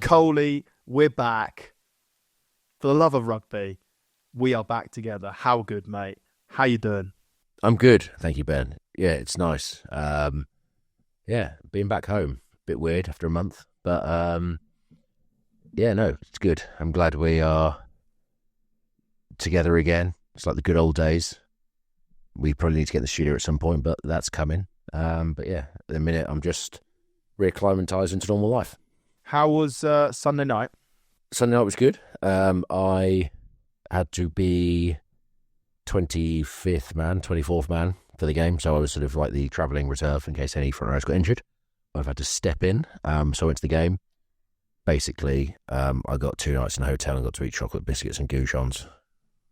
Coley, we're back. For the love of rugby, we are back together. How good, mate? How you doing? I'm good, thank you, Ben. Yeah, it's nice. Being back home, bit weird after a month, but no, it's good. I'm glad we are together again. It's like the good old days. We probably need to get in the studio at some point, but that's coming. At the minute, I'm just reacclimatising to normal life. How was Sunday night? Sunday night was good. I had to be 24th man for the game, so I was sort of like the travelling reserve in case any front rows got injured. I've had to step in, so I went to the game. Basically, I got 2 nights in a hotel and got to eat chocolate biscuits and goujons,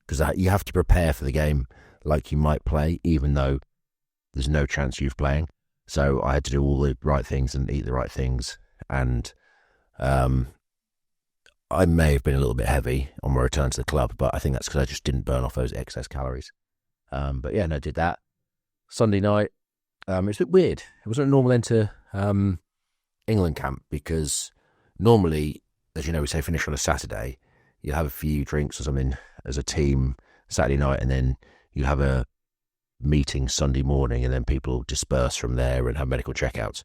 because you have to prepare for the game like you might play, even though there's no chance you're playing. So I had to do all the right things and eat the right things, and I may have been a little bit heavy on my return to the club, but I think that's because I just didn't burn off those excess calories. Did that. Sunday night, it's a bit weird. It wasn't a normal enter England camp, because normally, as you know, we say finish on a Saturday, you have a few drinks or something as a team Saturday night, and then you have a meeting Sunday morning, and then people disperse from there and have medical checkouts.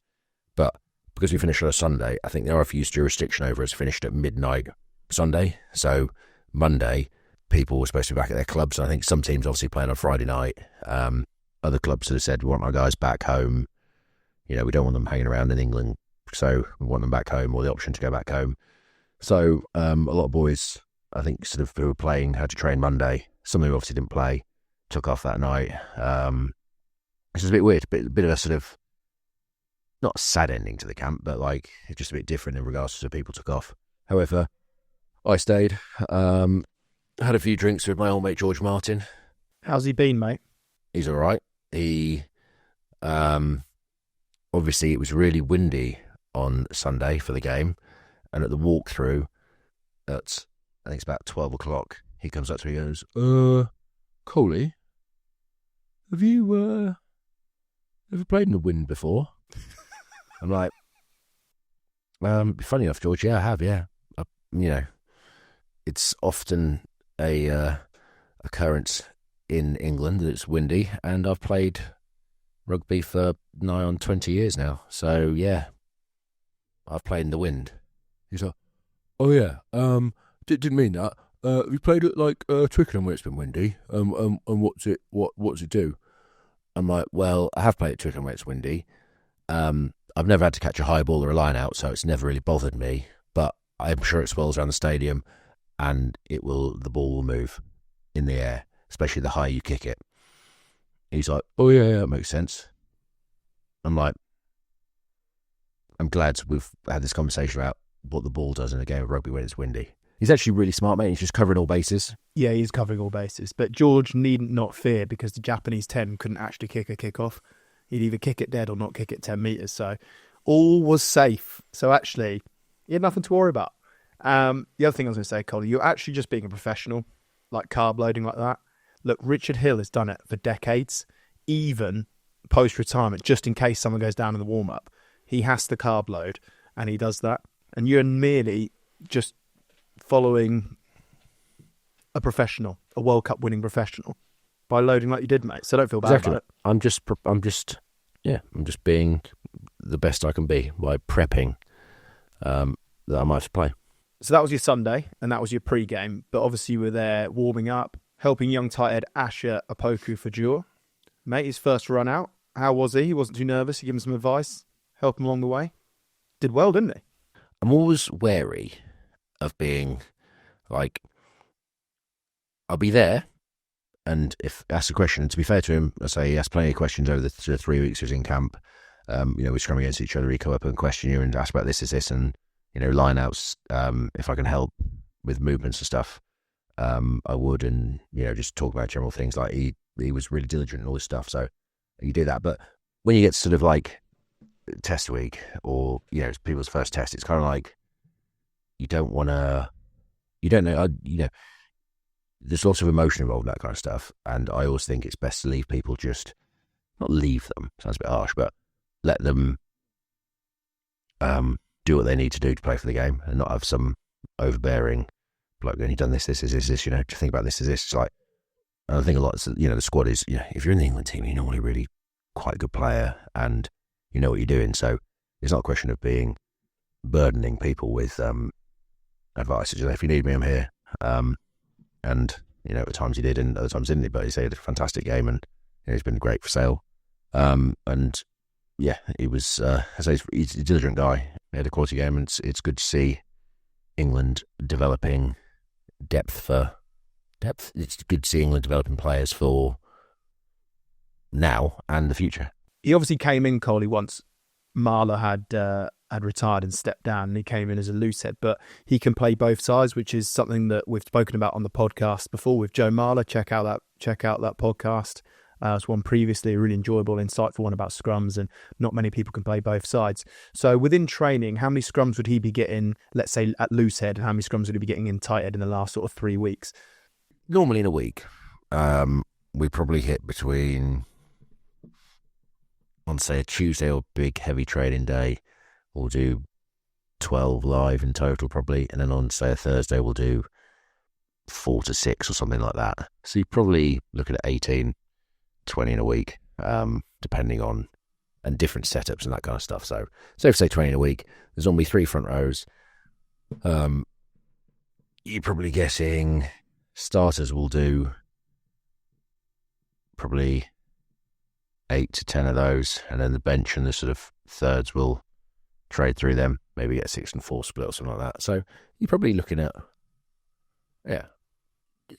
But because we finished on a Sunday, I think the RFU's jurisdiction over us finished at midnight Sunday. So Monday, people were supposed to be back at their clubs. And I think some teams obviously playing on Friday night. Other clubs sort of said, we want our guys back home. You know, we don't want them hanging around in England, so we want them back home, or the option to go back home. So a lot of boys, I think, sort of who were playing had to train Monday. Some who obviously didn't play took off that night. Which is a bit weird, a bit of a sort of, not a sad ending to the camp, but like it's just a bit different in regards to people took off. However, I stayed, had a few drinks with my old mate George Martin. How's he been, mate? He's all right. He, obviously it was really windy on Sunday for the game, and at the walkthrough at, I think it's about 12 o'clock, he comes up to me and goes, Coley, have you ever played in the wind before? I'm like, funny enough, George, yeah, I have, yeah. It's often a occurrence in England that it's windy, and I've played rugby for nigh on 20 years now. So, yeah, I've played in the wind. He's like, oh, yeah, didn't mean that. We played at, like, Twickenham where it's been windy, and what's it do? I'm like, well, I have played at Twickenham where it's windy. I've never had to catch a high ball or a line out, so it's never really bothered me. But I'm sure it swirls around the stadium, and the ball will move in the air, especially the higher you kick it. He's like, oh yeah, that makes sense. I'm like, I'm glad we've had this conversation about what the ball does in a game of rugby when it's windy. He's actually really smart, mate. He's just covering all bases. Yeah, he's covering all bases. But George needn't not fear, because the Japanese 10 couldn't actually kick a kick-off. He'd either kick it dead or not kick it 10 metres. So all was safe. So actually, he had nothing to worry about. The other thing I was going to say, Colin, you're actually just being a professional, like carb loading like that. Look, Richard Hill has done it for decades, even post-retirement, just in case someone goes down in the warm-up. He has to carb load, and he does that. And you're merely just following a professional, a World Cup winning professional, by loading like you did, mate. So don't feel bad about it. I'm just being the best I can be by prepping that I might have to play. So that was your Sunday, and that was your pre-game. But obviously you were there warming up, helping young tight head Asher Opoku Fajur. Mate, his first run out. How was he? He wasn't too nervous. You gave him some advice, help him along the way. Did well, didn't he? I'm always wary of being like, I'll be there, and if asked a question, and to be fair to him, I say he asked plenty of questions over the 3 weeks he was in camp. We scrum against each other. He'd come up and question you and ask about this, and line outs. If I can help with movements and stuff, I would, and just talk about general things. Like he was really diligent and all this stuff. So you do that, but when you get to sort of like test week or people's first test, it's kind of like you don't know. There's lots of emotion involved in that kind of stuff, and I always think it's best to leave people, just not leave them, sounds a bit harsh, but let them do what they need to do to play for the game and not have some overbearing bloke going, you've done this, to think about this. It's like, and I think a lot, the squad is, if you're in the England team, you're normally really quite a good player and you know what you're doing. So it's not a question of burdening people with advice. It's just, if you need me, I'm here. And, at times he did and other times didn't. But he had a fantastic game and he's been great for sale. And yeah, he was, he's a diligent guy. He had a quality game, and it's good to see England developing depth. It's good to see England developing players for now and the future. He obviously came in, Coley, once Marler had retired and stepped down, and he came in as a loose head, but he can play both sides, which is something that we've spoken about on the podcast before with Joe Marler. Check out that podcast. It's one previously, a really enjoyable, insightful one about scrums, and not many people can play both sides. So within training, how many scrums would he be getting, let's say, at loose head, and how many scrums would he be getting in tight head in the last sort of 3 weeks? Normally in a week, we probably hit between, on say a Tuesday or big heavy training day, we'll do 12 live in total probably, and then on say a Thursday we'll do 4 to 6 or something like that. So you're probably looking at 18, 20 in a week, depending on, and different setups and that kind of stuff. So if say 20 in a week, there's normally 3 front rows. You're probably guessing starters will do probably 8 to 10 of those, and then the bench and the sort of thirds will trade through them, maybe get 6 and 4 split or something like that. So you're probably looking at,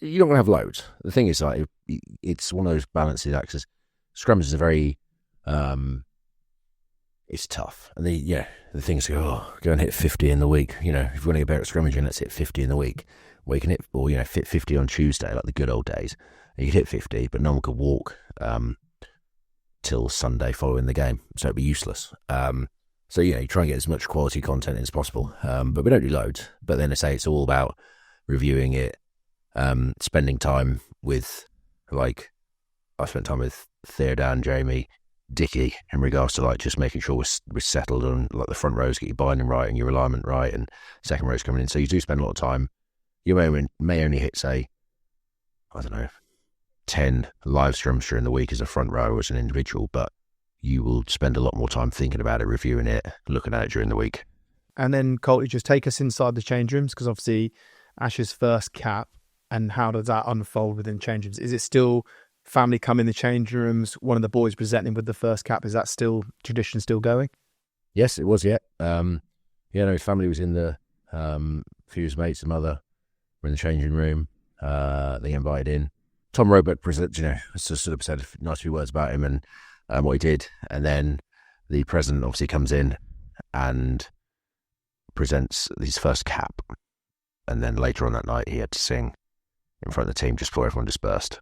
you're not going to have loads. The thing is, like, it's one of those balances, because scrums is a very, it's tough. And the things go and hit 50 in the week. If you want to get better at scrummaging, let's hit 50 in the week. Where you can hit, or, fit 50 on Tuesday, like the good old days. And you could hit 50, but no one could walk till Sunday following the game. So it'd be useless. So, you try and get as much quality content as possible. But we don't do loads. But then I say it's all about reviewing it, spending time with, like, I spent time with Theodan, Jamie, Dickie, in regards to, like, just making sure we're settled on, like, the front rows, get your binding right and your alignment right, and second rows coming in. So you do spend a lot of time. You may only hit, say, 10 live scrums during the week as a front row, as an individual, but you will spend a lot more time thinking about it, reviewing it, looking at it during the week. And then, Colty, just take us inside the change rooms, because obviously Ash's first cap, and how does that unfold within change rooms? Is it still family come in the change rooms, one of the boys presenting with the first cap? Is that tradition still going? Yes, it was, yeah. His family was in the, few of his mates, the mother, were in the changing room. They invited in. Tom Roebuck sort of said a nice few words about him and what he did. And then the president obviously comes in and presents his first cap. And then later on that night, he had to sing in front of the team just before everyone dispersed.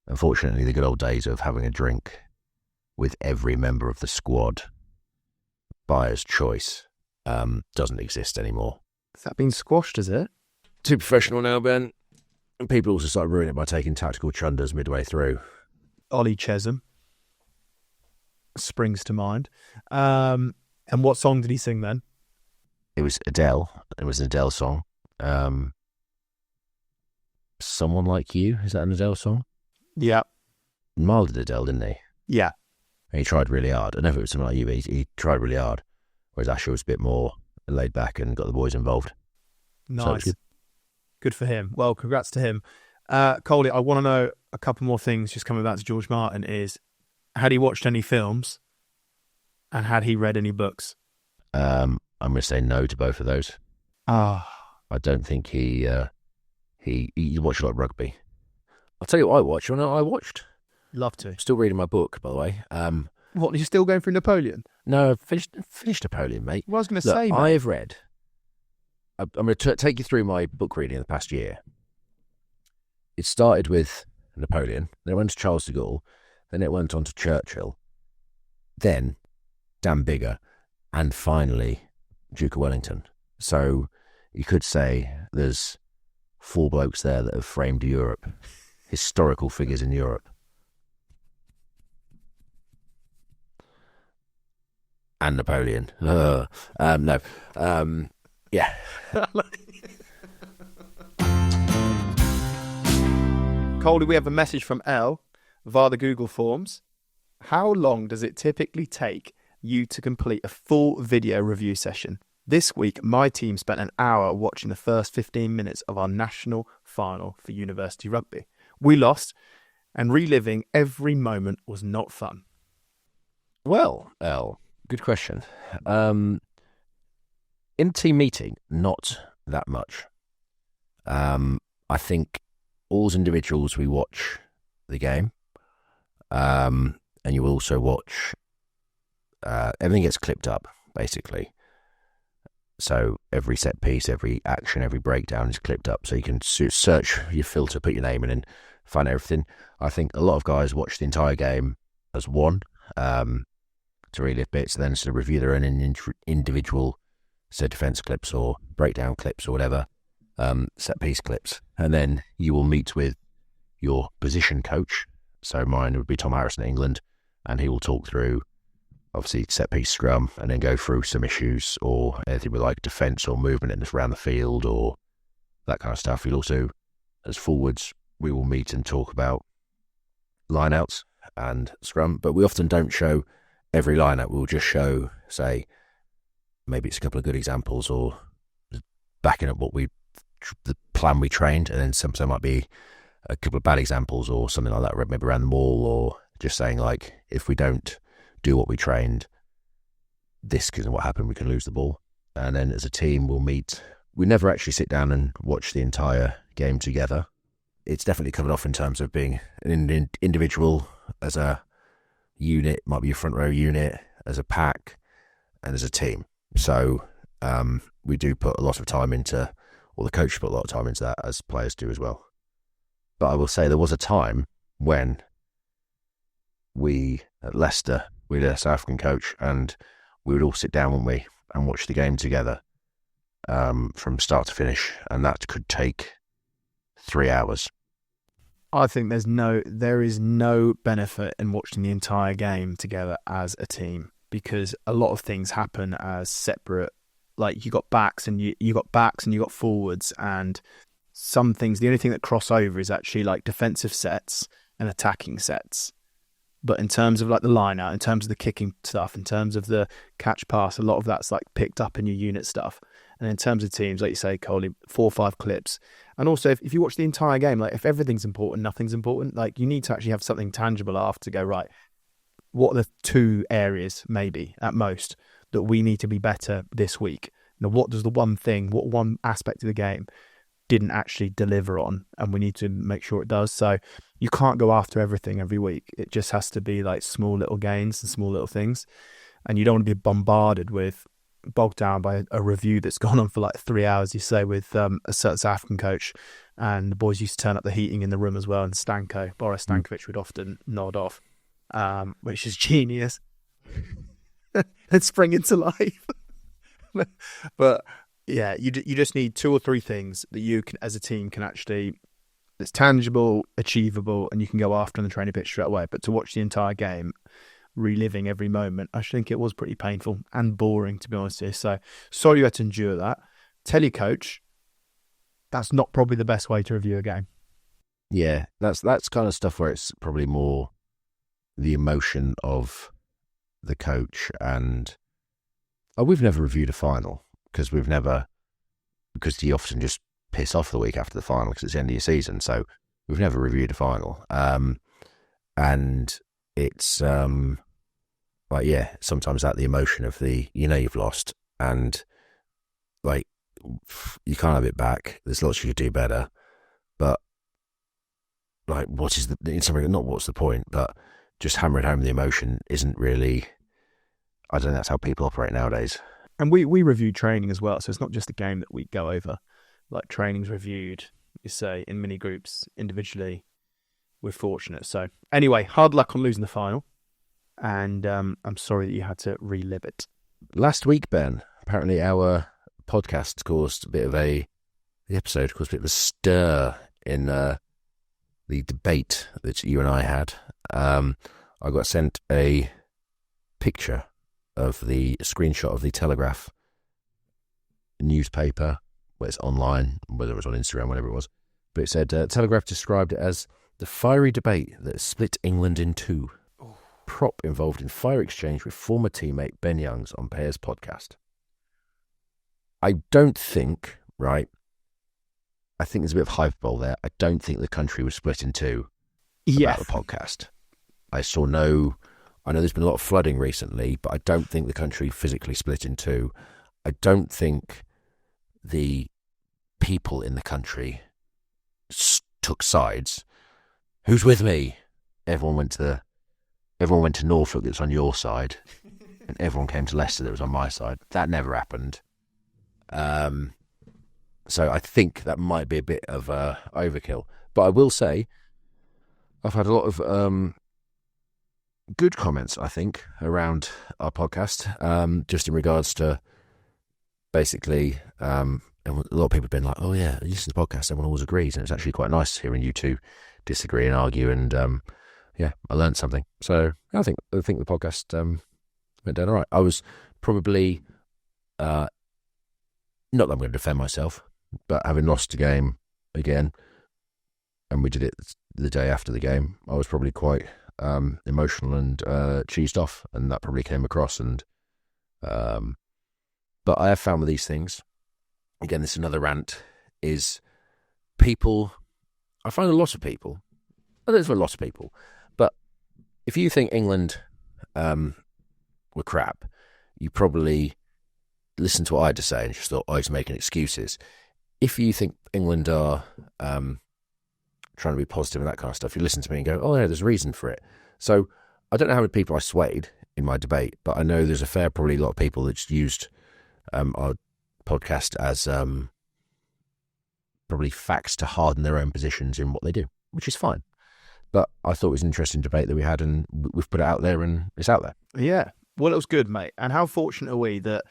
Unfortunately, the good old days of having a drink with every member of the squad, buyer's choice, doesn't exist anymore. Has that been squashed, is it? Too professional now, Ben. And people also start ruining it by taking tactical chunders midway through. Ollie Chesham springs to mind. And what song did he sing then? It was Adele. It was an Adele song. Someone Like You. Is that an Adele song? Yeah. Miles did Adele, didn't he? Yeah. And he tried really hard. I don't know if it was Someone Like You, but he tried really hard. Whereas Asher was a bit more laid back and got the boys involved. Nice. So good for him. Well, congrats to him. Coley, I want to know a couple more things, just coming back to George Martin, is had he watched any films and had he read any books? I'm going to say no to both of those. I don't think he watched a lot of rugby. I'll tell you what I watched. You know what I watched? Love to. Still reading my book, by the way. What, are you still going through Napoleon? No, I've finished Napoleon, mate. Well, I was going to say, mate. I have read. I'm going to take you through my book reading in the past year. It started with Napoleon, then it went to Charles de Gaulle, then it went on to Churchill, then Dan Biggar, and finally Duke of Wellington. So you could say there's 4 blokes there that have framed Europe, historical figures in Europe. and Napoleon. No. Yeah. Coley, we have a message from Elle via the Google Forms. How long does it typically take you to complete a full video review session? This week, my team spent an hour watching the first 15 minutes of our national final for university rugby. We lost, and reliving every moment was not fun. Well, Elle, good question. In team meeting, not that much. I think all as individuals we watch the game, and you will also watch. Everything gets clipped up, basically. So every set piece, every action, every breakdown is clipped up. So you can search your filter, put your name in, and find everything. I think a lot of guys watch the entire game as one, to relive bits, and then sort of review their own individual set defense clips or breakdown clips or whatever, set piece clips. And then you will meet with your position coach. So mine would be Tom Harrison in England, and he will talk through obviously set piece scrum and then go through some issues or anything with like defence or movement in around the field or that kind of stuff. We'll also, as forwards, we will meet and talk about lineouts and scrum, but we often don't show every lineout. We'll just show, say, maybe it's a couple of good examples or backing up the plan we trained, and then sometimes might be a couple of bad examples or something like that, maybe around the maul, or just saying like, if we don't do what we trained, this is what happened, we can lose the ball. And then as a team, we'll meet. We never actually sit down and watch the entire game together. It's definitely coming off in terms of being an individual, as a unit, might be a front row unit, as a pack, and as a team. So we do put a lot of time into, or the coach put a lot of time into that, as players do as well. But I will say there was a time when we, at Leicester, we had a South African coach, and we would all sit down, wouldn't we, and watch the game together from start to finish, and that could take 3 hours. I think there is no benefit in watching the entire game together as a team, because a lot of things happen as separate. Like you got backs and you got forwards, and some things, the only thing that cross over is actually like defensive sets and attacking sets. But in terms of like the line out, in terms of the kicking stuff, in terms of the catch pass, a lot of that's like picked up in your unit stuff. And in terms of teams, like you say, Coley, 4 or 5 clips. And also, if you watch the entire game, like if everything's important, nothing's important, like you need to actually have something tangible after to go, right, what are the 2 areas, maybe, at most, that we need to be better this week? Now, what one aspect of the game didn't actually deliver on, and we need to make sure it does. So you can't go after everything every week. It just has to be like small little gains and small little things. And you don't want to be bogged down by a review that's gone on for like 3 hours, you say, with a certain South African coach, and the boys used to turn up the heating in the room as well, and Boris Stankovic would often nod off, which is genius. And spring into life. But yeah, you just need 2 or 3 things that you can, as a team, can actually, that's tangible, achievable, and you can go after on the training pitch straight away. But to watch the entire game, reliving every moment, I think it was pretty painful and boring, to be honest here. So sorry you had to endure that. Tell your coach, that's not probably the best way to review a game. Yeah, that's kind of stuff where it's probably more the emotion of the coach. And we've never reviewed a final because you often just piss off the week after the final because it's the end of your season. So we've never reviewed a final. And it's like, yeah, sometimes that the emotion of you've lost, and like you can't have it back. There's lots you could do better, but like, what's the point? But just hammering home the emotion isn't really. I don't think that's how people operate nowadays. And we review training as well, so it's not just a game that we go over. Like training's reviewed, you say, in mini groups, individually. We're fortunate. So anyway, hard luck on losing the final, and I'm sorry that you had to relive it. Last week, Ben, apparently our podcast caused the episode caused a bit of a stir in the debate that you and I had. I got sent a picture of the screenshot of the Telegraph newspaper, where it's online, whether it was on Instagram, whatever it was. But it said, Telegraph described it as the fiery debate that split England in two. Oh. Prop involved in fire exchange with former teammate Ben Youngs on Pairs podcast. I don't think, right, I think there's a bit of hyperbole there. I don't think the country was split in two about the podcast. I know there's been a lot of flooding recently, but I don't think the country physically split in two. I don't think the people in the country took sides. Who's with me? Everyone went to Norfolk, that's on your side, and everyone came to Leicester, that was on my side. That never happened. So I think that might be a bit of overkill. But I will say, I've had a lot of good comments, I think, around our podcast, just in regards to basically, and a lot of people have been like, oh yeah, you listen to the podcast, everyone always agrees, and it's actually quite nice hearing you two disagree and argue, and yeah, I learned something. So I think the podcast went down all right. I was probably, not that I'm going to defend myself, but having lost a game again, and we did it the day after the game, I was probably quite emotional and cheesed off, and that probably came across. And but I have found with these things, again, this is another rant, is people, I find a lot of people, well, there's a lot of people, but if you think England were crap, you probably listened to what I had to say and just thought, oh, he's making excuses. If you think England are trying to be positive and that kind of stuff, you listen to me and go, oh, yeah, there's a reason for it. So I don't know how many people I swayed in my debate, but I know there's probably a lot of people that just used our podcast as probably facts to harden their own positions in what they do, which is fine. But I thought it was an interesting debate that we had, and we've put it out there, and it's out there. Yeah. Well, it was good, mate. And how fortunate are we that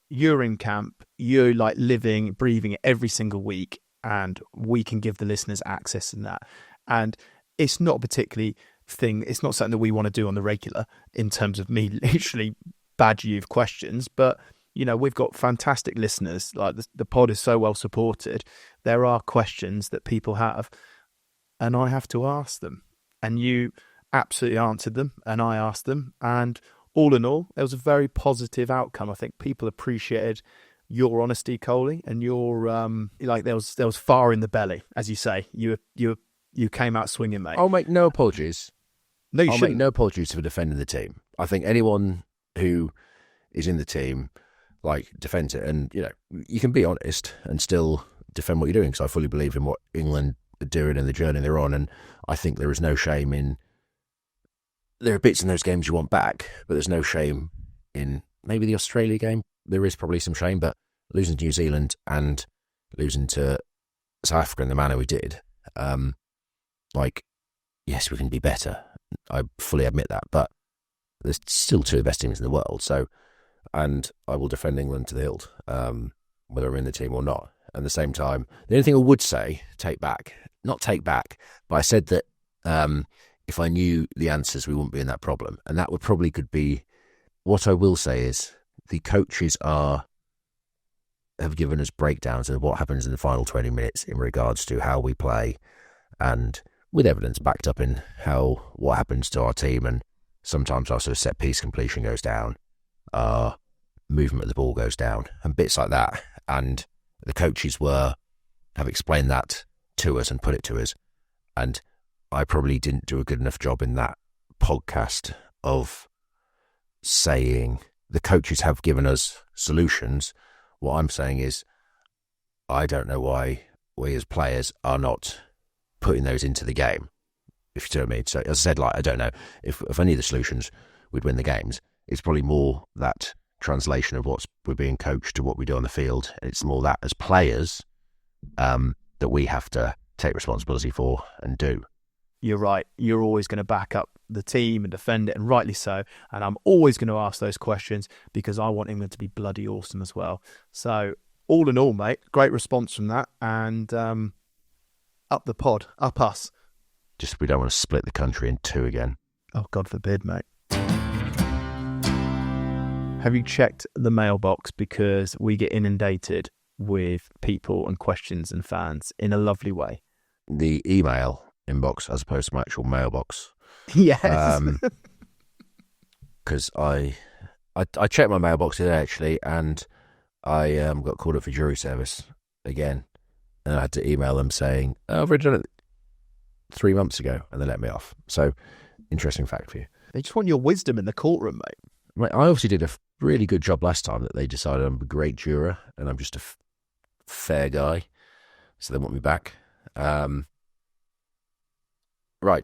you're in camp, you're like living, breathing it every single week, and we can give the listeners access in that. And it's not particularly it's not something that we want to do on the regular in terms of me literally badger you with questions, but you know, we've got fantastic listeners. Like the pod is so well supported. There are questions that people have, and I have to ask them. And you absolutely answered them, and I asked them. And all in all, there was a very positive outcome. I think people appreciated your honesty, Coley, and your like there was fire in the belly, as you say. You came out swinging, mate. I'll make no apologies. No, you shouldn't. Make no apologies for defending the team. I think anyone who is in the team like defends it, and you know, you can be honest and still defend what you're doing, because I fully believe in what England are doing and the journey they're on, and I think there is no shame in. There are bits in those games you want back, but there's no shame in maybe the Australia game. There is probably some shame, but losing to New Zealand and losing to South Africa in the manner we did, like, yes, we can be better. I fully admit that, but there's still two of the best teams in the world. So, and I will defend England to the hilt, whether I'm in the team or not. At the same time, the only thing I would say, not take back, but I said that if I knew the answers, we wouldn't be in that problem. And that would probably could be, what I will say is the coaches have given us breakdowns of what happens in the final 20 minutes in regards to how we play, and with evidence backed up in what happens to our team. And sometimes also set piece completion goes down, movement of the ball goes down, and bits like that. And the coaches have explained that to us and put it to us. And I probably didn't do a good enough job in that podcast of saying the coaches have given us solutions. What I'm saying is, I don't know why we as players are not putting those into the game, if you know what I mean. So as I said, like, I don't know if I knew the solutions, we'd win the games. It's probably more that translation of we're being coached to what we do on the field. It's more that as players that we have to take responsibility for and do. You're right. You're always going to back up the team and defend it, and rightly so. And I'm always going to ask those questions because I want England to be bloody awesome as well. So all in all, mate, great response from that. And up the pod, up us. Just we don't want to split the country in two again. Oh, God forbid, mate. Have you checked the mailbox? Because we get inundated with people and questions and fans in a lovely way. The email inbox as opposed to my actual mailbox. Yes. Because I checked my mailbox today, actually, and I got called up for jury service again. And I had to email them saying, I've already done it 3 months ago, and they let me off. So, interesting fact for you. They just want your wisdom in the courtroom, mate. Right, I obviously did a really good job last time that they decided I'm a great juror and I'm just a fair guy. So they want me back. Right,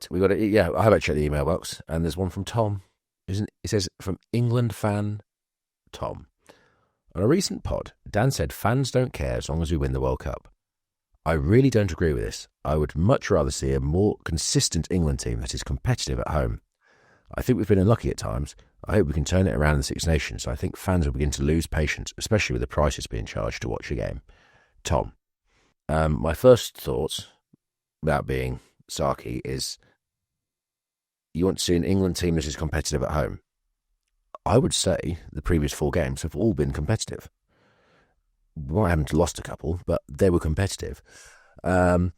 we got it. Yeah, I have checked the email box, and there's one from Tom. It says, from England fan Tom. On a recent pod, Dan said fans don't care as long as we win the World Cup. I really don't agree with this. I would much rather see a more consistent England team that is competitive at home. I think we've been unlucky at times. I hope we can turn it around in the Six Nations. I think fans will begin to lose patience, especially with the prices being charged to watch a game. Tom. My first thought, without being sarky, is you want to see an England team that is competitive at home. I would say the previous 4 games have all been competitive. Well, I haven't lost a couple, but they were competitive. I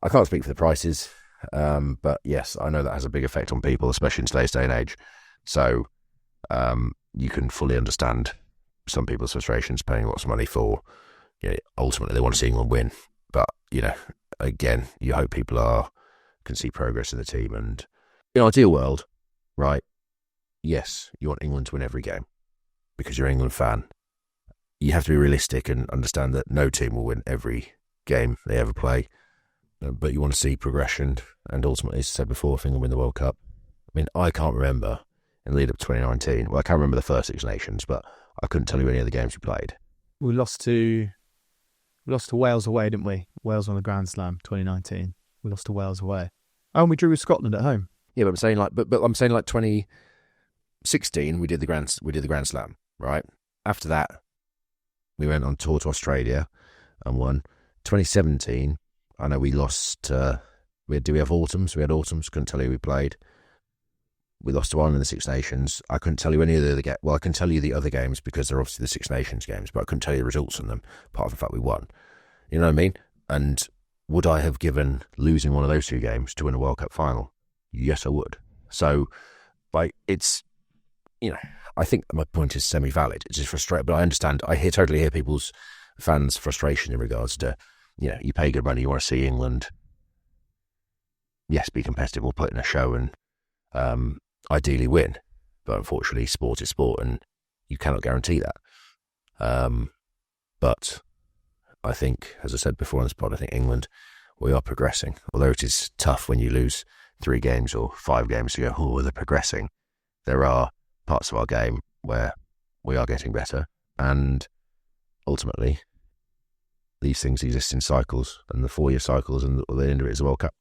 can't speak for the prices, but yes, I know that has a big effect on people, especially in today's day and age. So you can fully understand some people's frustrations paying lots of money for, ultimately they want to see England win. But, again, you hope people can see progress in the team. And in an ideal world, right, yes, you want England to win every game because you're an England fan. You have to be realistic and understand that no team will win every game they ever play. But you want to see progression. And ultimately, as I said before, if England win the World Cup, I mean, I can't remember in the lead up to 2019. Well, I can't remember the first Six Nations, but I couldn't tell you any of the games we played. We lost to Wales away, didn't we? Wales won the Grand Slam 2019. We lost to Wales away. Oh, and we drew with Scotland at home. Yeah, but I'm saying but I'm saying 2016 we did the Grand Slam, right? After that, we went on tour to Australia and won. 2017, I know we lost. Do we have autumns? We had autumns. Couldn't tell you who we played. We lost to one in the Six Nations. I couldn't tell you any of the other games. Well, I can tell you the other games because they're obviously the Six Nations games, but I couldn't tell you the results on them, apart from the fact we won. You know what I mean? And would I have given losing one of those 2 games to win a World Cup final? Yes, I would. So, it's, I think my point is semi-valid. It's just frustrating, but I understand. Totally hear people's fans' frustration in regards to, you pay good money, you want to see England, yes, be competitive, or put in a show and ideally win. But unfortunately, sport is sport, and you cannot guarantee that. But I think, as I said before on this pod, I think England, we are progressing. Although it is tough when you lose 3 games or 5 games to go, oh, they're progressing. There are parts of our game where we are getting better, and ultimately these things exist in cycles, and the 4-year cycles, and the end of it is the World Cup.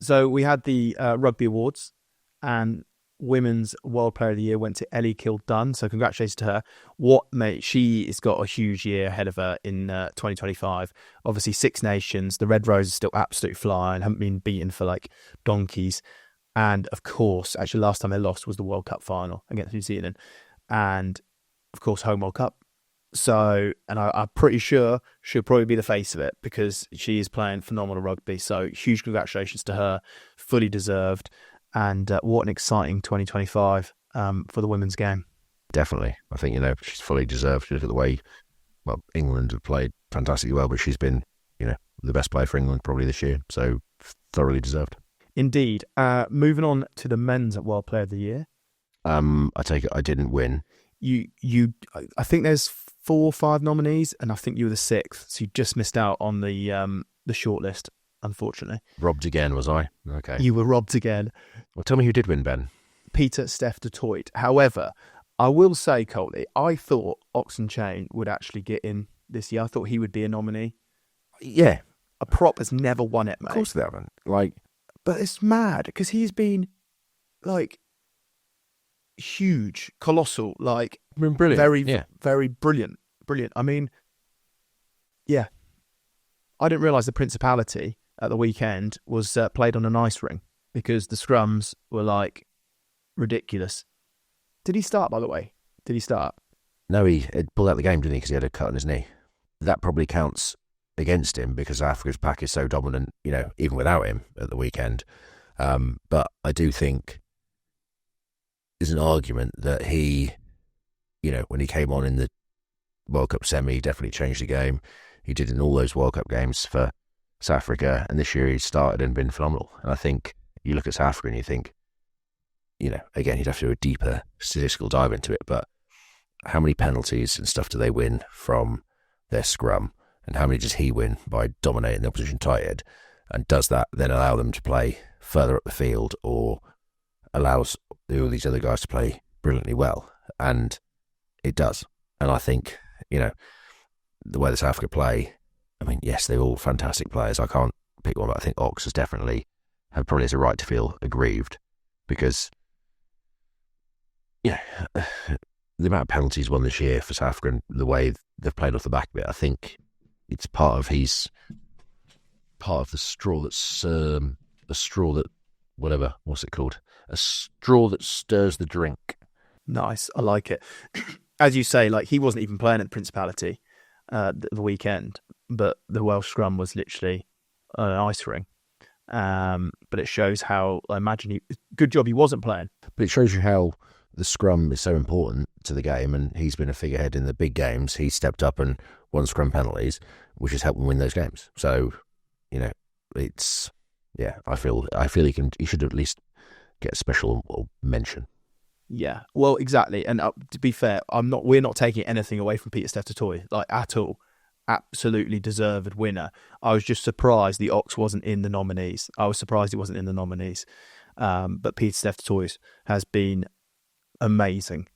So we had the Rugby Awards, and Women's World Player of the Year went to Ellie Kildunn, so congratulations to her. Mate, she has got a huge year ahead of her in 2025. Obviously, Six Nations, the Red Rose is still absolutely flying, haven't been beaten for like donkeys. And of course, actually last time they lost was the World Cup final against New Zealand. And of course, home World Cup. So, and I'm pretty sure she'll probably be the face of it because she is playing phenomenal rugby. So huge congratulations to her, fully deserved. And what an exciting 2025 for the women's game. Definitely. I think, she's fully deserved. You look at the way, England have played fantastically well, but she's been, the best player for England probably this year. So thoroughly deserved. Indeed. Moving on to the men's World Player of the Year. I take it I didn't win. I think there's 4 or 5 nominees, and I think you were the 6th, so you just missed out on the shortlist, unfortunately. Robbed again, was I? Okay. You were robbed again. Well, tell me who did win, Ben. Peter Steph du Toit. However, I will say, Coley, I thought Ox Nché would actually get in this year. I thought he would be a nominee. Yeah. A prop has never won it, mate. Of course they haven't. But it's mad because he's been huge, colossal, brilliant. Very brilliant. I mean, yeah. I didn't realise the Principality at the weekend was played on an ice ring because the scrums were ridiculous. Did he start, by the way? Did he start? No, he had pulled out the game, didn't he? Because he had a cut on his knee. That probably counts against him because Africa's pack is so dominant, even without him at the weekend. But I do think there's an argument that he, when he came on in the World Cup semi, he definitely changed the game. He did in all those World Cup games for South Africa, and this year he's started and been phenomenal. And I think you look at South Africa and you think, again, you'd have to do a deeper statistical dive into it, but how many penalties and stuff do they win from their scrum, and how many does he win by dominating the opposition tight head? And does that then allow them to play further up the field, or allows all these other guys to play brilliantly well? And it does. And I think, the way the South Africa play, I mean, yes, they're all fantastic players. I can't pick one, but I think Ox probably has a right to feel aggrieved because, the amount of penalties won this year for South Africa and the way they've played off the back of it, I think it's part of the straw that stirs the drink. Nice, I like it. As you say, like, he wasn't even playing at the Principality the weekend, but the Welsh scrum was literally an ice ring. But it shows how, I imagine, good job he wasn't playing. But it shows you how the scrum is so important to the game, and he's been a figurehead in the big games. He stepped up and won scrum penalties, which has helped him win those games. So, it's, I feel he should at least get a special mention. Yeah, well, exactly. And to be fair, we're not taking anything away from Pieter-Steph du Toit, like, at all. Absolutely deserved winner. I was just surprised the Ox wasn't in the nominees. But Pieter-Steph du Toit has been amazing,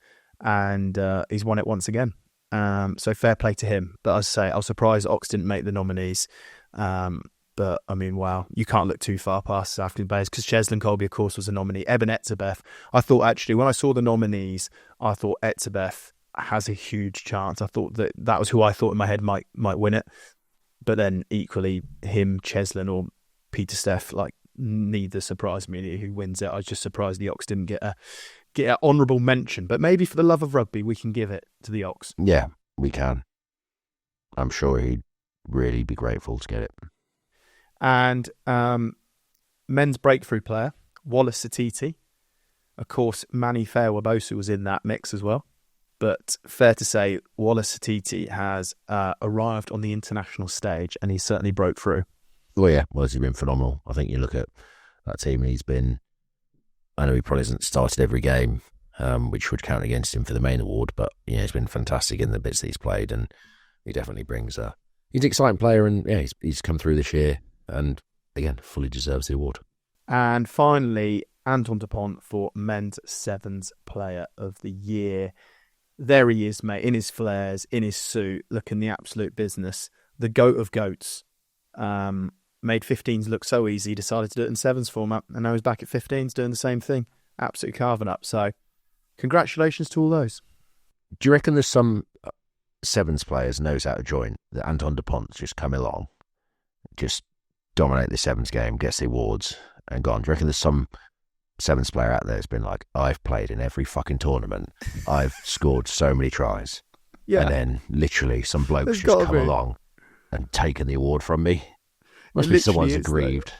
and he's won it once again. So fair play to him. But as I say, I was surprised Ox didn't make the nominees. But I mean, wow, you can't look too far past South African players, because Cheslin Colby, of course, was a nominee. Eben Etzebeth, I thought, actually, when I saw the nominees, I thought Etzebeth has a huge chance. I thought that was who I thought in my head might win it. But then equally, him, Cheslin, or Pieter-Steph, like, neither surprised me who wins it. I was just surprised the Ox didn't get an honourable mention. But maybe for the love of rugby, we can give it to the Ox. Yeah, we can. I'm sure he'd really be grateful to get it. And men's breakthrough player, Wallace Satiti. Of course, Manny Fairwabosu was in that mix as well. But fair to say, Wallace Satiti has arrived on the international stage, and he certainly broke through. Well, yeah, Wallace has been phenomenal. I think you look at that team, and I know he probably hasn't started every game, which would count against him for the main award, but he's been fantastic in the bits that he's played, and he definitely brings he's an exciting player, and he's come through this year, and again, fully deserves the award. And finally, Anton Dupont for Men's Sevens Player of the Year. There he is, mate, in his flares, in his suit, looking the absolute business. The goat of goats. Made 15s look so easy, decided to do it in sevens format, and now he's back at 15s doing the same thing. Absolutely carving up. So, congratulations to all those. Do you reckon there's some sevens players knows how to join that Anton Dupont's just come along, just dominate the sevens game, gets the awards, and gone? Do you reckon there's some sevens player out there that's been like, I've played in every fucking tournament, I've scored so many tries, and then literally some bloke's just come along and taken the award from me? Must be someone's aggrieved.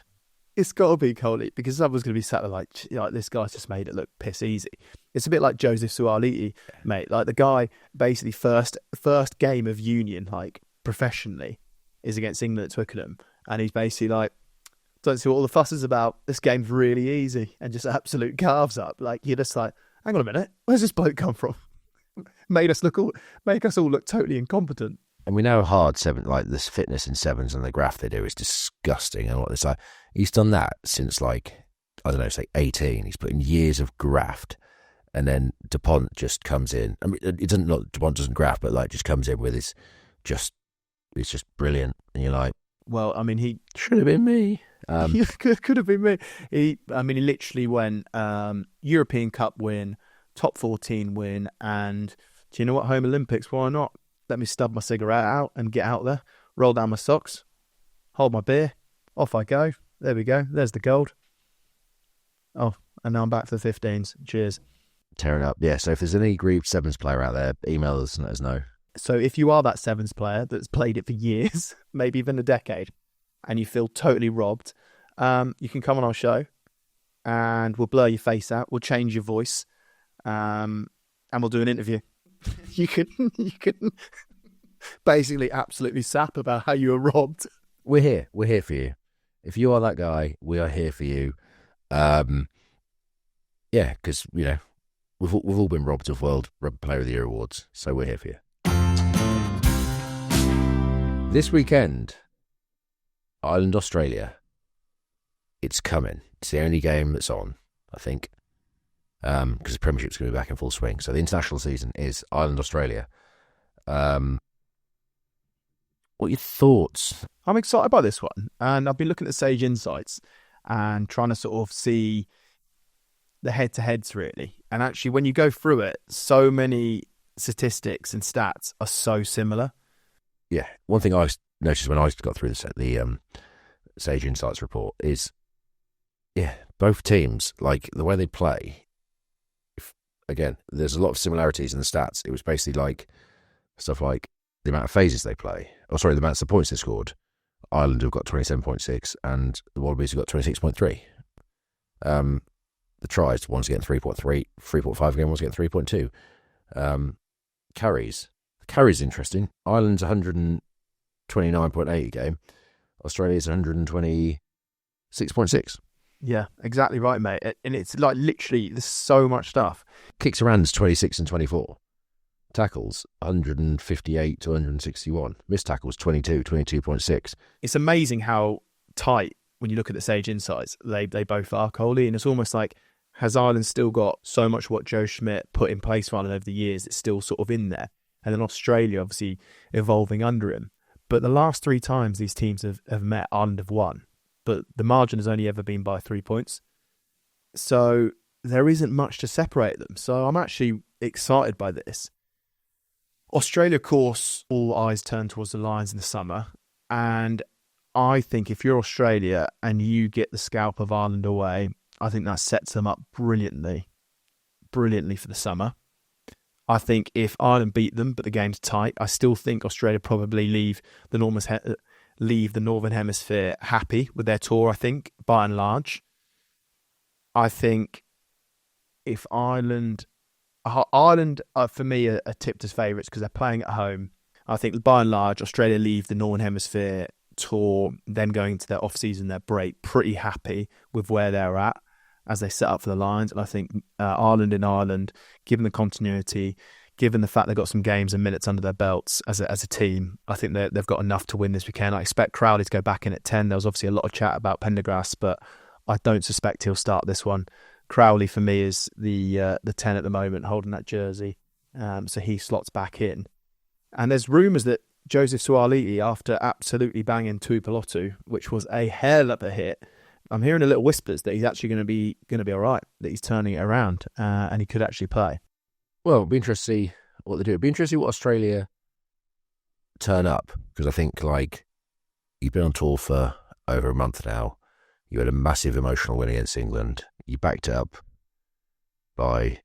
It's got to be, Coley, because someone's going to be sat there like, this guy's just made it look piss easy. It's a bit like Joseph Suaaliti, mate. Like, the guy basically first game of union, like, professionally, is against England at Twickenham, and he's basically like, don't see what all the fuss is about. This game's really easy, and just absolute carves up. Like, you're just like, hang on a minute, where's this bloke come from? Make us all look totally incompetent. And we know hard seven, like this fitness in sevens and the graph they do is disgusting. And what it's like, he's done that since like, I don't know, say 18. He's put in years of graft, and then Dupont just comes in. I mean, Dupont doesn't graft, but like just comes in with it's just brilliant. And you're like, well, I mean, he should have been me. Could have been me. He literally went European Cup win, top 14 win, and do you know what? Home Olympics, why not? Let me stub my cigarette out and get out there, roll down my socks, hold my beer, off I go. There we go. There's the gold. Oh, and now I'm back to the 15s. Cheers. tearing up. Yeah, so if there's any Group 7s player out there, email us and let us know. So if you are that Sevens player that's played it for years, maybe even a decade, and you feel totally robbed, you can come on our show and we'll blur your face out. We'll change your voice, and we'll do an interview. You can basically absolutely sap about how you were robbed. We're here. We're here for you. If you are that guy, we are here for you. Yeah, because, you know, we've all been robbed of World Rugby Player of the Year awards, so we're here for you. This weekend, Ireland, Australia. It's coming. It's the only game that's on, I think, because the Premiership's going to be back in full swing. So the international season is Ireland, Australia. What are your thoughts? I'm excited by this one, and I've been looking at Sage Insights and trying to sort of see the head-to-heads, really. And actually, when you go through it, so many statistics and stats are so similar. Yeah, one thing I noticed when I got through the Sage Insights report is, yeah, both teams, like the way they play, again, there's a lot of similarities in the stats. It was basically like stuff like the amount of phases they play. The amount of points they scored. Ireland have got 27.6 and the Wallabies have got 26.3. The tries, one's getting 3.3, 3.5 again, one's getting 3.2. Carries. Carries interesting. Ireland's 129.8 a game. Australia's 126.6. Yeah, exactly right, mate. And it's like literally, there's so much stuff. Kicks around's 26 and 24. Tackles, 158 to 161. Missed tackles, 22, 22.6. It's amazing how tight, when you look at the Sage Insights, they both are, Coley. And it's almost like, has Ireland still got so much what Joe Schmidt put in place for Ireland over the years? It's still sort of in there. And then Australia, obviously, evolving under him. But the last 3 times these teams have met, Ireland have won. But the margin has only ever been by 3 points. So there isn't much to separate them. So I'm actually excited by this. Australia, of course, all eyes turn towards the Lions in the summer. And I think if you're Australia and you get the scalp of Ireland away, I think that sets them up brilliantly for the summer. I think if Ireland beat them, but the game's tight, I still think Australia probably leave the Northern Hemisphere happy with their tour, I think, by and large. I think if Ireland for me, are tipped as favourites because they're playing at home. I think by and large, Australia leave the Northern Hemisphere tour, then going into their off-season, their break, pretty happy with where they're at as they set up for the Lions. And I think Ireland, given the continuity, given the fact they've got some games and minutes under their belts as a team, I think they've got enough to win this weekend. I expect Crowley to go back in at 10. There was obviously a lot of chat about Pendergrass, but I don't suspect he'll start this one. Crowley, for me, is the 10 at the moment, holding that jersey. So he slots back in. And there's rumours that Joseph Suaalii, after absolutely banging Tuipulotu, which was a hell of a hit, I'm hearing a little whispers that he's actually going to be all right, that he's turning it around, and he could actually play. Well, it'll be interesting to see what they do. It'll be interesting to see what Australia turn up, because I think, like, you've been on tour for over a month now. You had a massive emotional win against England. You backed it up by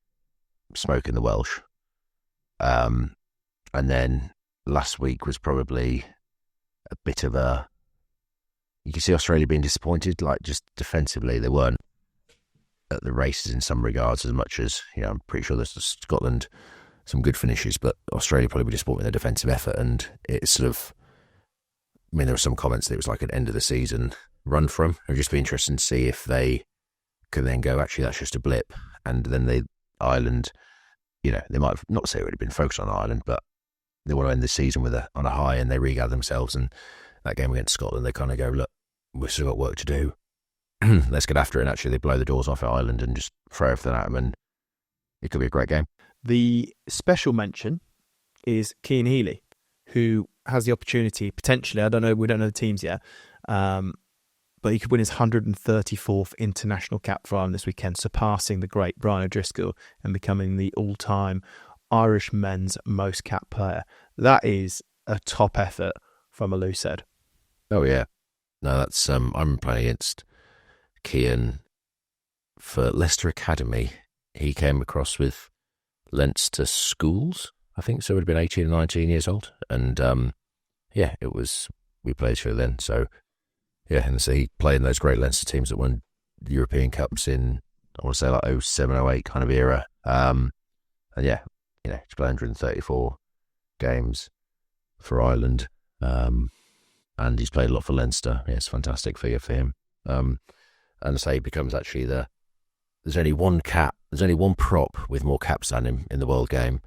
smoking the Welsh. And then last week was probably a bit of a... You can see Australia being disappointed, like just defensively. They weren't at the races in some regards as much as, you know, I'm pretty sure there's Scotland, some good finishes, but Australia probably were disappointed in their defensive effort. And it's sort of... I mean, there were some comments that it was like an end of the season run from. It would just be interesting to see if they can then go, actually, that's just a blip. And then Ireland, you know, they might have not necessarily been focused on Ireland, but they want to end the season on a high, and they regather themselves. And that game against Scotland, they kind of go, look, we've still got work to do. Let's get after it. And actually, they blow the doors off at Ireland and just throw everything at them, and it could be a great game. The special mention is Cian Healy, who has the opportunity, potentially, we don't know the teams yet, but he could win his 134th international cap for Ireland this weekend, surpassing the great Brian O'Driscoll and becoming the all-time Irish men's most cap player. That is a top effort from a loose head. Oh, yeah. No, that's... I'm playing against Cian for Leicester Academy he came across with Leinster Schools, I think, so he would have been 18 or 19 years old. And we played through then. So, yeah, and so he played in those great Leinster teams that won European Cups in, I want to say, like 07, 08 kind of era. And yeah, he's played 134 games for Ireland. And he's played a lot for Leinster. Yeah, it's a fantastic figure for him. And so he becomes actually there's only one prop with more caps than him in the world game,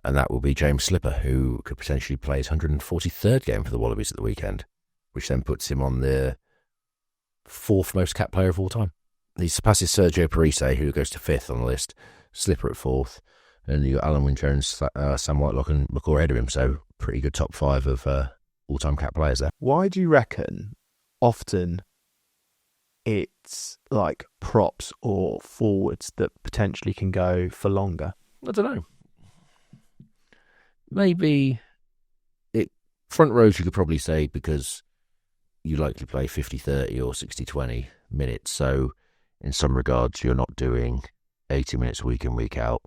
and that will be James Slipper, who could potentially play his 143rd game for the Wallabies at the weekend, which then puts him on the 4th most cap player of all time. He surpasses Sergio Parise, who goes to 5th on the list, Slipper at 4th, and you got Alan Wynne-Jones, Sam Whitelock and McCaw ahead of him, so pretty good top 5 of all-time cap players there. Why do you reckon often it's like props or forwards that potentially can go for longer? I don't know. Maybe front rows you could probably say because you likely play 50-30 or 60-20 minutes. So in some regards, you're not doing 80 minutes week in, week out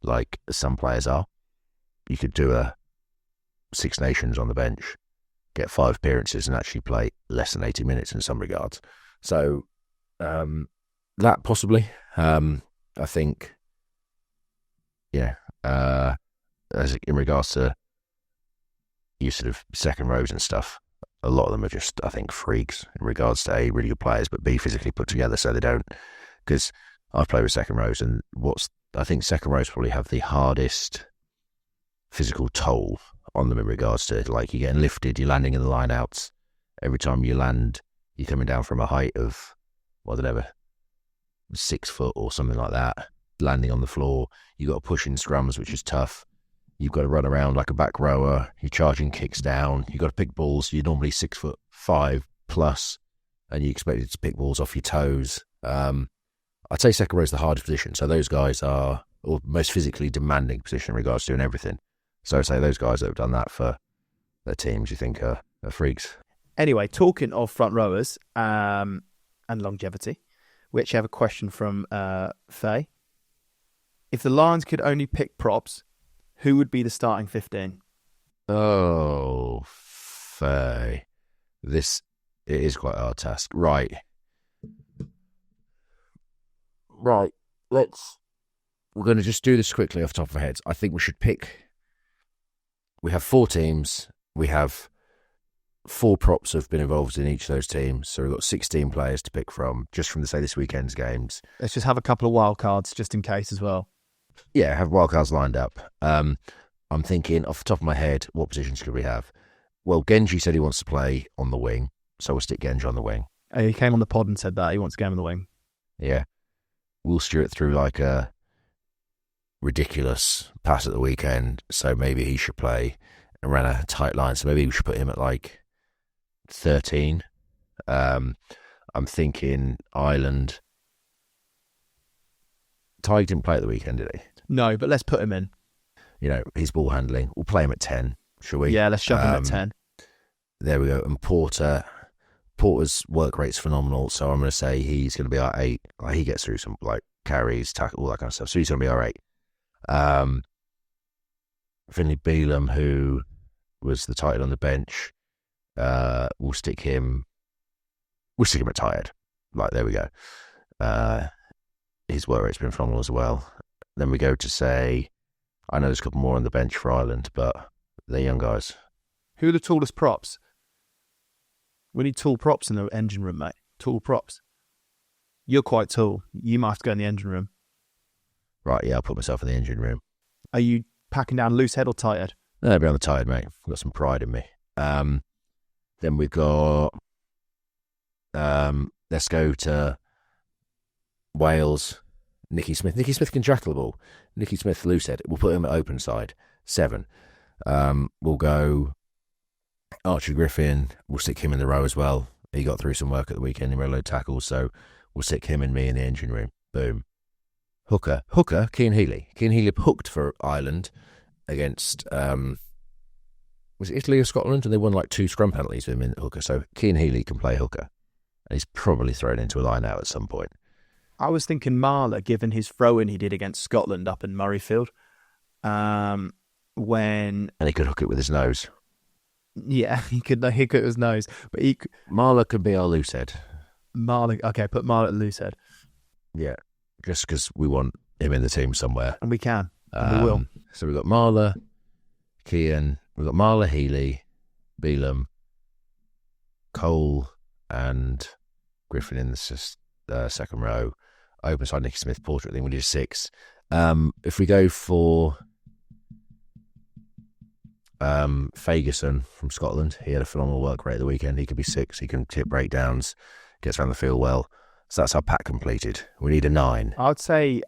like some players are. You could do a Six Nations on the bench, get 5 appearances and actually play less than 80 minutes in some regards. So that possibly, I think, as in regards to your sort of second rows and stuff, a lot of them are just, I think, freaks in regards to A, really good players, but B, physically put together so they don't, because I've played with second rows and I think second rows probably have the hardest physical toll on them in regards to, like, you're getting lifted, you're landing in the line-outs. Every time you land, you're coming down from a height of, 6 foot or something like that, landing on the floor. You've got to push in scrums, which is tough. You've got to run around like a back rower. You're charging kicks down. You've got to pick balls. You're normally 6'5" plus, and you're expected to pick balls off your toes. I'd say second row is the hardest position. So those guys are or most physically demanding position in regards to doing everything. So I'd say those guys that have done that for their teams, you think are freaks. Anyway, talking of front rowers and longevity, we actually have a question from Faye. If the Lions could only pick props, who would be the starting 15? Oh, Faye. It is quite a hard task. Right. We're going to just do this quickly off the top of our heads. I think we should we have 4 teams. We have 4 props have been involved in each of those teams. So we've got 16 players to pick from, just from, this weekend's games. Let's just have a couple of wild cards just in case as well. Yeah, have wild cards lined up. I'm thinking, off the top of my head, what positions could we have? Well, Genji said he wants to play on the wing, so we'll stick Genji on the wing. He came on the pod and said that he wants to go on the wing. Yeah. Will Stewart threw like a ridiculous pass at the weekend, so maybe he should play and ran a tight line, so maybe we should put him at like 13. I'm thinking Ireland. Tig didn't play at the weekend, did he? No, but let's put him in. His ball handling. We'll play him at 10, shall we? Yeah, let's shove him at 10. There we go. And Porter's work rate's phenomenal, so I'm going to say he's going to be our 8. Like, he gets through some carries, tackle, all that kind of stuff. So he's going to be our 8. Finlay Bealham, who was the tight end on the bench, we'll stick him at tight end. There we go. His work rate's been phenomenal as well. Then we go to say, I know there's a couple more on the bench for Ireland, but they're young guys. Who are the tallest props? We need tall props in the engine room, mate. Tall props. You're quite tall. You might have to go in the engine room. Right, yeah, I'll put myself in the engine room. Are you packing down loose head or tight head? No, I'll be on the tight head, mate. I've got some pride in me. Then we've got... let's go to Wales. Nicky Smith. Nicky Smith can jackal the ball. Nicky Smith, loose head. We'll put him at open side. 7. We'll go Archie Griffin. We'll stick him in the row as well. He got through some work at the weekend. He made a load of tackles, so we'll stick him and me in the engine room. Boom. Hooker, Cian Healy. Cian Healy hooked for Ireland against, was it Italy or Scotland? And they won 2 scrum penalties with him in hooker. So Cian Healy can play hooker. And he's probably thrown into a line out at some point. I was thinking Marler, given his throw-in he did against Scotland up in Murrayfield. When... And he could hook it with his nose. Yeah, he could hook his nose. But Marler could be our loose head. Marler, okay, put Marler at loose head. Yeah, just because we want him in the team somewhere. And we can. And we will. So we've got Marler, Kean, we've got Marler, Healy, Beelum, Cole, and Griffin in the second row. Open side, Nicky Smith, Porter. I think we need 6. If we go for Fagerson from Scotland, he had a phenomenal work rate at the weekend. He could be 6. He can tip breakdowns, gets around the field well. So that's our pack completed. We need a 9. I would say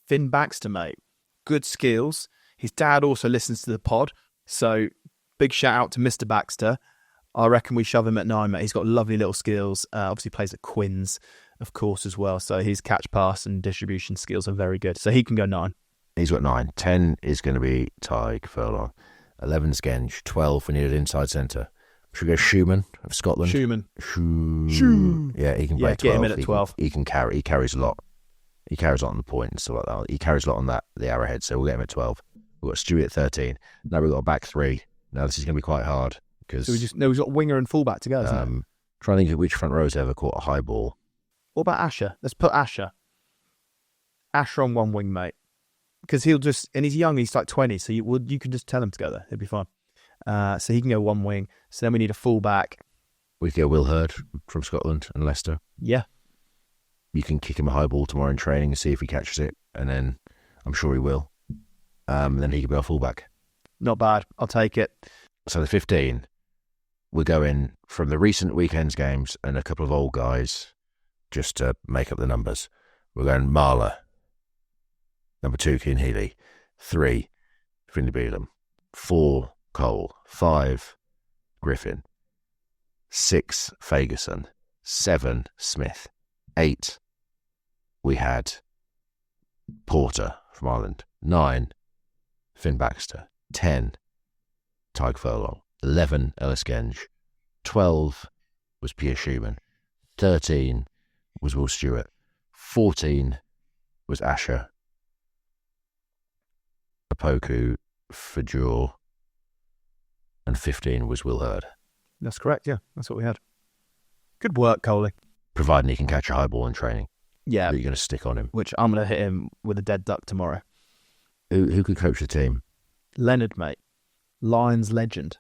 Finn Baxter, mate. Good skills. His dad also listens to the pod. So big shout out to Mr. Baxter. I reckon we shove him at 9, mate. He's got lovely little skills. Obviously plays at Quins, of course, as well. So his catch, pass and distribution skills are very good. So he can go 9. He's got 9. 10 is going to be Tyke Furlong. 11 Skenge. 12 we need an inside centre. Should we go Schumann of Scotland? Schumann. Yeah, he can play 12. Get him in at 12. He carries a lot. He carries a lot on the point and stuff like that. He carries a lot on the arrowhead, so we'll get him at 12. We've got Stewie at 13. Now we've got a back 3. Now this is going to be quite hard. So we've got winger and fullback together, isn't it? Trying to think of which front row's ever caught a high ball. What about Asher? Let's put Asher. Asher on one wing, mate. Because and he's young, he's like 20, so you can just tell him together. It'll be fine. So he can go one wing. So then we need a fullback. We could go Will Hurd from Scotland and Leicester. Yeah. You can kick him a high ball tomorrow in training and see if he catches it, and then I'm sure he will. Then he could be our fullback. Not bad. I'll take it. So the 15, we're going from the recent weekend's games and a couple of old guys just to make up the numbers. We're going Marler, number 2, Kean Healy, 3, Finley Beelum, 4, Cole, 5, Griffin, 6, Fagerson, 7, Smith, 8, we had Porter from Ireland, 9, Finn Baxter, 10, Tyke Furlong, 11, Ellis Genge, 12 was Pierre Schumann, 13 was Will Stewart, 14 was Asher, Apoku, Fajor, and 15 was Will Hurd. That's correct, yeah. That's what we had. Good work, Coley. Providing he can catch a high ball in training. Yeah. That you're going to stick on him. Which I'm going to hit him with a dead duck tomorrow. Who could coach the team? Leonard, mate. Lions legend.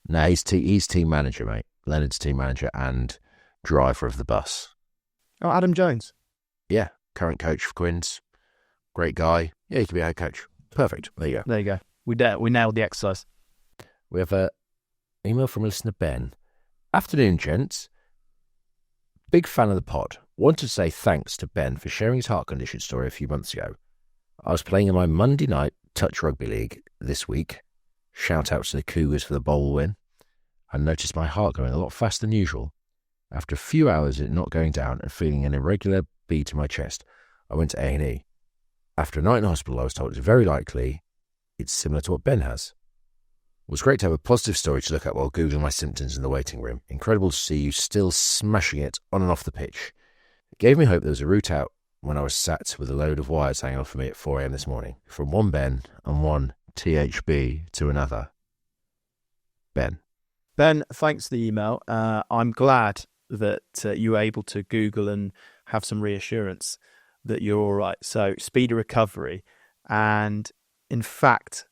No, he's team manager, mate. Leonard's team manager and driver of the bus. Oh, Adam Jones. Yeah, current coach for Quins. Great guy. Yeah, he could be a head coach. Perfect. There you go. There you go. We nailed the exercise. We have an email from listener Ben. Afternoon, gents. Big fan of the pod. Want to say thanks to Ben for sharing his heart condition story a few months ago. I was playing in my Monday night touch rugby league this week. Shout out to the Cougars for the bowl win. I noticed my heart going a lot faster than usual. After a few hours of it not going down and feeling an irregular beat in my chest, I went to A&E. After a night in hospital, I was told it's very likely it's similar to what Ben has. It was great to have a positive story to look at while Googling my symptoms in the waiting room. Incredible to see you still smashing it on and off the pitch. It gave me hope there was a route out when I was sat with a load of wires hanging off for me at 4 a.m. this morning. From one Ben and one THB to another. Ben. Ben, thanks for the email. I'm glad that you were able to Google and have some reassurance that you're all right. So, speedy recovery. And in fact,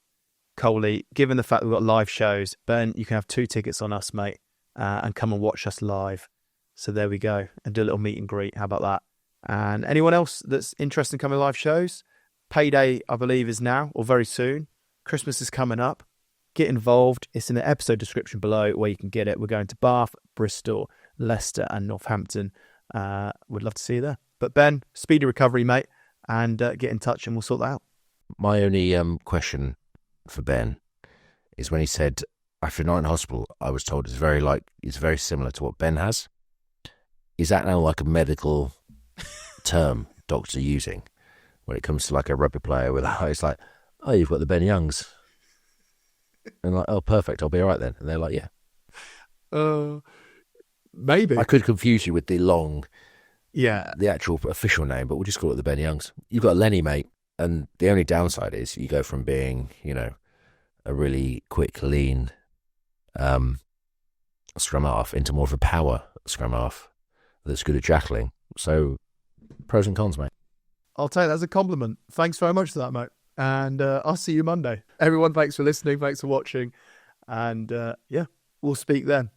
Coley, given the fact that we've got live shows, Ben, you can have 2 tickets on us, mate, and come and watch us live. So there we go. And do a little meet and greet. How about that? And anyone else that's interested in coming to live shows, payday, I believe, is now or very soon. Christmas is coming up. Get involved. It's in the episode description below where you can get it. We're going to Bath, Bristol, Leicester and Northampton. Would love to see you there. But Ben, speedy recovery, mate, and get in touch and we'll sort that out. My only question for Ben is when he said, after a night in hospital, I was told it's very similar to what Ben has. Is that now like a medical term doctors are using when it comes to like a rugby player with a it's like, oh, you've got the Ben Youngs. And like, oh, perfect, I'll be all right then. And they're like, yeah. Maybe. I could confuse you with the long Yeah. the actual official name, but we'll just call it the Ben Youngs. You've got Lenny, mate, and the only downside is you go from being, a really quick, lean scrum half into more of a power scrum half that's good at jackling. So pros and cons, mate. I'll take that as a compliment. Thanks very much for that, mate. And I'll see you Monday. Everyone, thanks for listening. Thanks for watching. And we'll speak then.